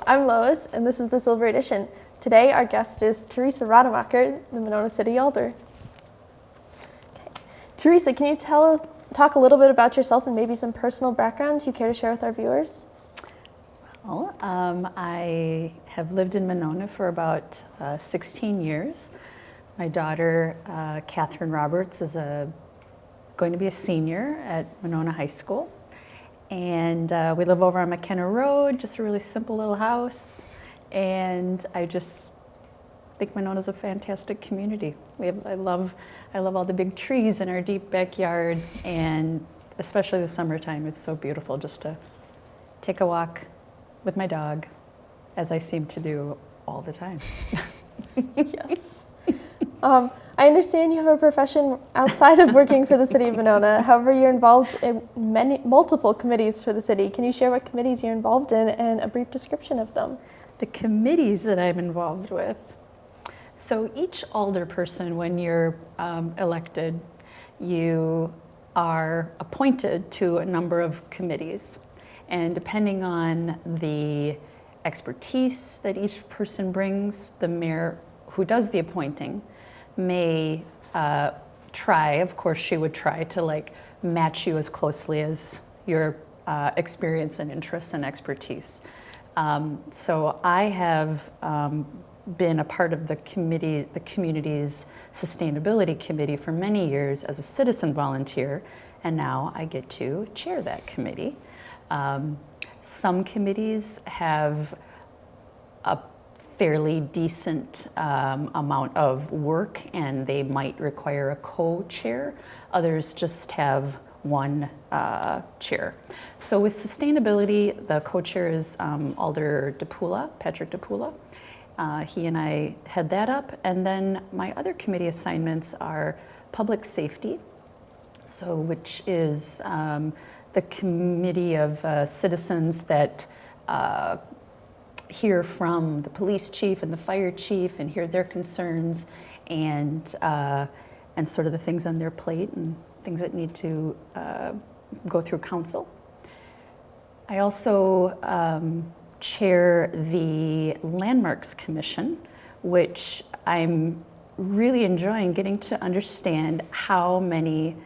I'm Lois, and this is the Silver Edition. Today, our guest is Teresa Radermacher, the Monona City Elder. Okay. Teresa, can you talk a little bit about yourself and maybe some personal backgrounds you care to share with our viewers? Well, I have lived in Monona for about 16 years. My daughter, Catherine Roberts, is going to be a senior at Monona High School. And we live over on McKenna Road, just a really simple little house. And I just think Monona's a fantastic community. I love all the big trees in our deep backyard, and especially the summertime, it's so beautiful just to take a walk with my dog, as I seem to do all the time. Yes. I understand you have a profession outside of working for the City of Monona. However, you're involved in multiple committees for the city. Can you share what committees you're involved in and a brief description of them? The committees that I'm involved with. So each alderperson, when you're elected, you are appointed to a number of committees. And depending on the expertise that each person brings, the mayor who does the appointing may try, of course she would try to match you as closely as your experience and interests and expertise. So I have been a part of the community's sustainability committee for many years as a citizen volunteer, and now I get to chair that committee. Some committees have a fairly decent amount of work, and they might require a co-chair. Others just have one chair. So with sustainability, the co-chair is Alder DePula, Patrick DePula. He and I head that up. And then my other committee assignments are public safety, so which is the committee of citizens that hear from the police chief and the fire chief and hear their concerns and sort of the things on their plate and things that need to go through council. I also chair the Landmarks Commission, which I'm really enjoying getting to understand how many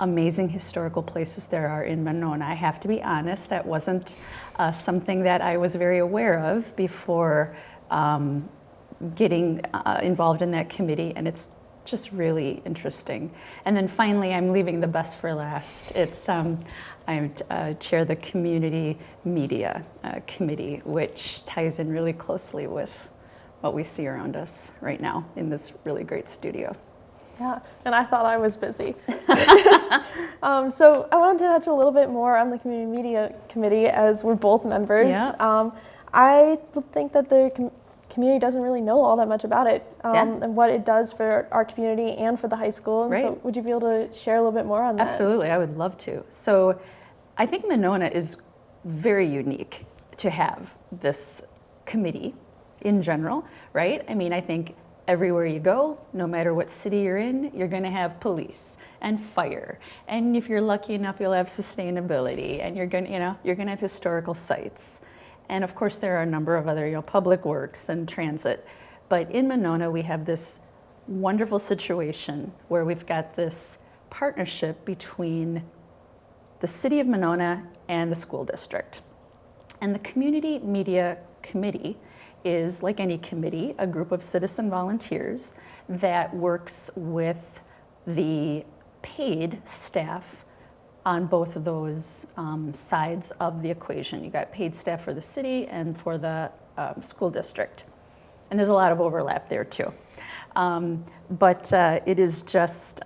amazing historical places there are in Monona. I have to be honest, that wasn't something that I was very aware of before getting involved in that committee, and it's just really interesting. And then finally, I'm leaving the best for last. I chair the Community Media Committee, which ties in really closely with what we see around us right now in this really great studio. Yeah, and I thought I was busy. So I wanted to touch a little bit more on the Community Media Committee, as we're both members. Yeah. I think that the community doesn't really know all that much about it and what it does for our community and for the high school. And so would you be able to share a little bit more on that? Absolutely, I would love to. So I think Monona is very unique to have this committee in general, right? I mean, I think everywhere you go, no matter what city you're in, you're going to have police and fire, and if you're lucky enough, you'll have sustainability, and you're going to have historical sites, and of course there are a number of other public works and transit. But in Monona, we have this wonderful situation where we've got this partnership between the City of Monona and the school district, and the Community Media Committee is, like any committee, a group of citizen volunteers that works with the paid staff on both of those sides of the equation. You got paid staff for the city and for the school district. And there's a lot of overlap there too. But it is just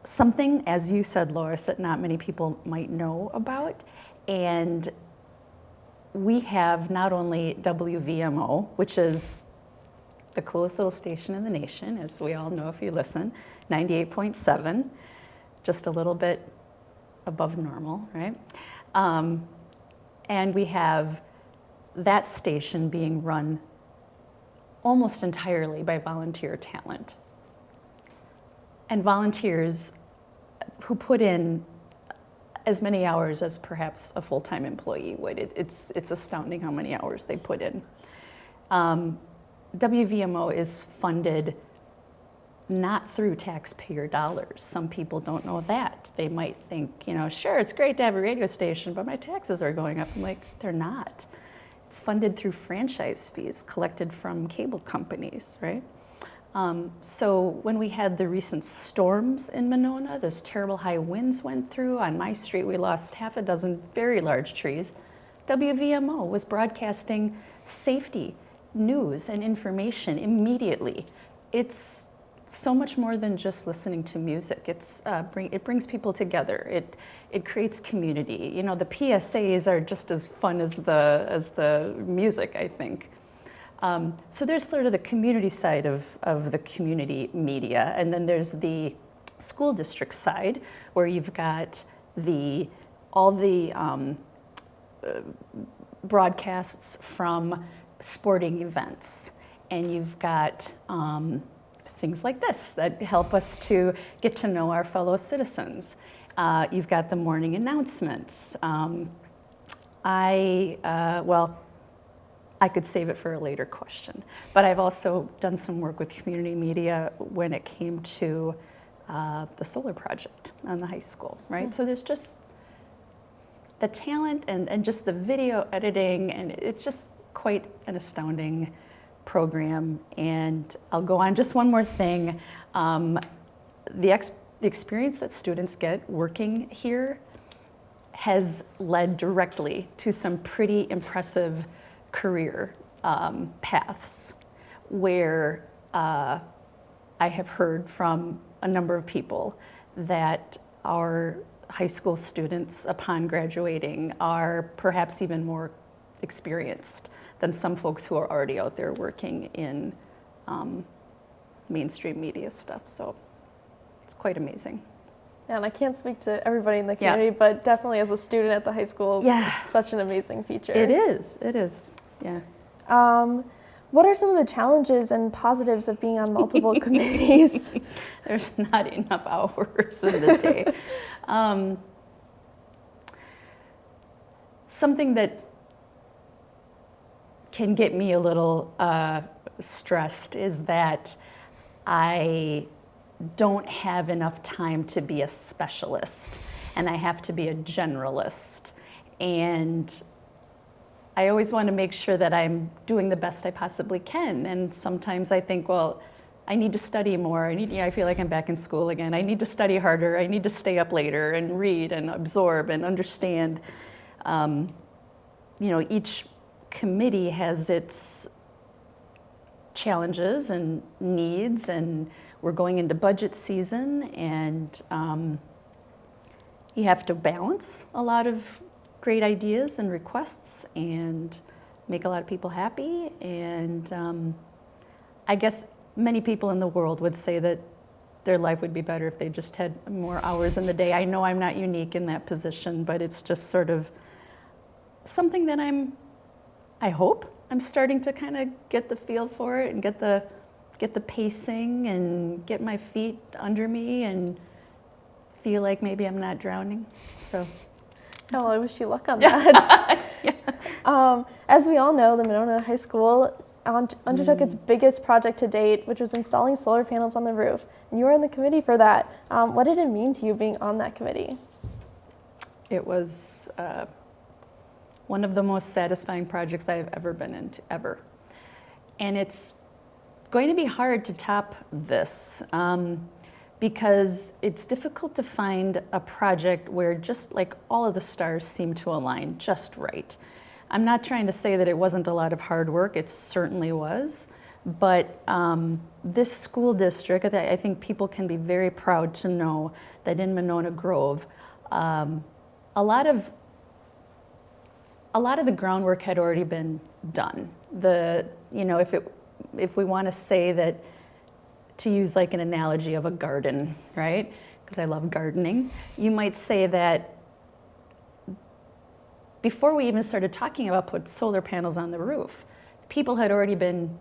something, as you said, Lois, that not many people might know about. And we have not only WVMO, which is the coolest little station in the nation, as we all know if you listen, 98.7, just a little bit above normal, right? And we have that station being run almost entirely by volunteer talent. And volunteers who put in as many hours as perhaps a full-time employee would. It's astounding how many hours they put in. WVMO is funded not through taxpayer dollars. Some people don't know that. They might think, sure, it's great to have a radio station, but my taxes are going up. I'm like, they're not. It's funded through franchise fees collected from cable companies, right? So when we had the recent storms in Monona, those terrible high winds went through. On my street, we lost half a dozen very large trees. WVMO was broadcasting safety, news, and information immediately. It's so much more than just listening to music. It brings people together. It creates community. The PSAs are just as fun as the music, I think. So there's sort of the community side of the community media, and then there's the school district side, where you've got all the broadcasts from sporting events, and you've got things like this that help us to get to know our fellow citizens. You've got the morning announcements. I could save it for a later question, but I've also done some work with community media when it came to the solar project on the high school, right? So there's just the talent and just the video editing, and it's just quite an astounding program. And I'll go on just one more thing. The experience that students get working here has led directly to some pretty impressive career paths, where I have heard from a number of people that our high school students, upon graduating, are perhaps even more experienced than some folks who are already out there working in mainstream media stuff. So it's quite amazing. Yeah, and I can't speak to everybody in the community, but definitely as a student at the high school, it's such an amazing feature. It is, yeah. What are some of the challenges and positives of being on multiple committees? There's not enough hours in the day. Something that can get me a little stressed is that I don't have enough time to be a specialist, and I have to be a generalist. And I always want to make sure that I'm doing the best I possibly can. And sometimes I think, well, I need to study more. I feel like I'm back in school again. I need to study harder. I need to stay up later and read and absorb and understand. Each committee has its challenges and needs, and we're going into budget season, and you have to balance a lot of great ideas and requests and make a lot of people happy. And I guess many people in the world would say that their life would be better if they just had more hours in the day. I know I'm not unique in that position, but it's just sort of something that I hope I'm starting to kind of get the feel for it and get the pacing and get my feet under me and feel like maybe I'm not drowning. So. Oh, I wish you luck on that. As we all know, the Monona High School undertook its biggest project to date, which was installing solar panels on the roof. And you were on the committee for that. What did it mean to you being on that committee? It was one of the most satisfying projects I've ever been into, ever. And it's going to be hard to top this. Because it's difficult to find a project where just like all of the stars seem to align just right. I'm not trying to say that it wasn't a lot of hard work, it certainly was, but this school district, I think people can be very proud to know that in Monona Grove, a lot of the groundwork had already been done. If we want to say that, to use like an analogy of a garden, right? Because I love gardening. You might say that before we even started talking about put solar panels on the roof, people had already been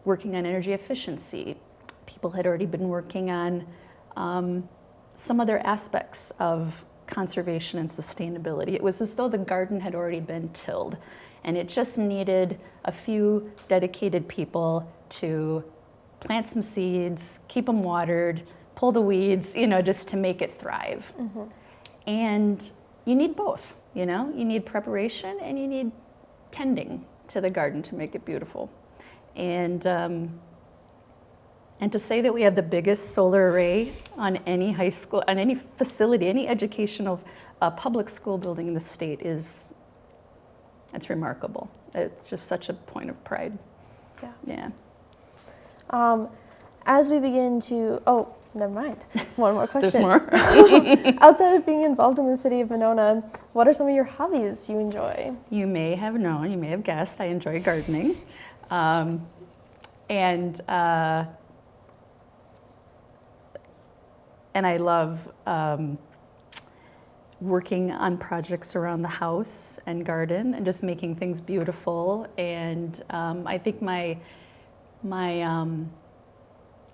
working on energy efficiency. People had already been working on some other aspects of conservation and sustainability. It was as though the garden had already been tilled, and it just needed a few dedicated people to plant some seeds, keep them watered, pull the weeds, just to make it thrive. And you need both, you need preparation and you need tending to the garden to make it beautiful. And to say that we have the biggest solar array on any high school, on any facility, any educational public school building in the state it's remarkable. It's just such a point of pride. Yeah. As we begin to, never mind. One more question. There's more. Outside of being involved in the city of Monona, what are some of your hobbies you enjoy? You may have known, you may have guessed, I enjoy gardening. And I love working on projects around the house and garden and just making things beautiful. And I think my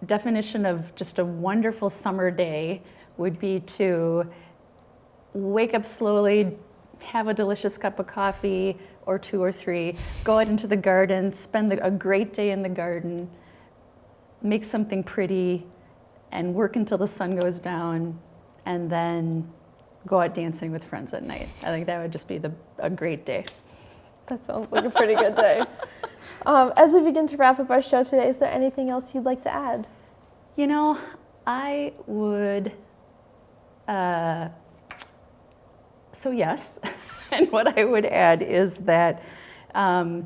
definition of just a wonderful summer day would be to wake up slowly, have a delicious cup of coffee or 2 or 3, go out into the garden, spend a great day in the garden, make something pretty, and work until the sun goes down, and then go out dancing with friends at night. I think that would just be a great day. That sounds like a pretty good day. As we begin to wrap up our show today, is there anything else you'd like to add? I would, so yes, and what I would add is that I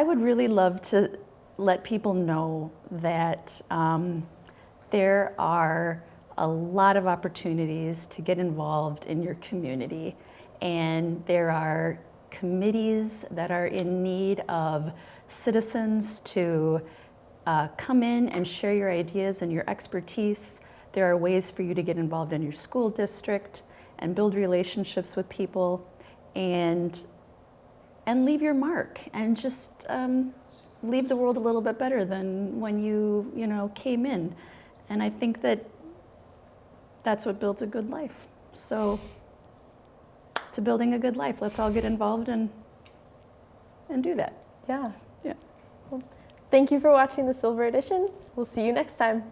would really love to let people know that there are a lot of opportunities to get involved in your community, and there are committees that are in need of citizens to come in and share your ideas and your expertise. There are ways for you to get involved in your school district and build relationships with people and leave your mark and just leave the world a little bit better than when you came in. And I think that's what builds a good life. So to building a good life, let's all get involved and do that. Yeah. Yeah. Well, thank you for watching the Silver Edition. We'll see you next time.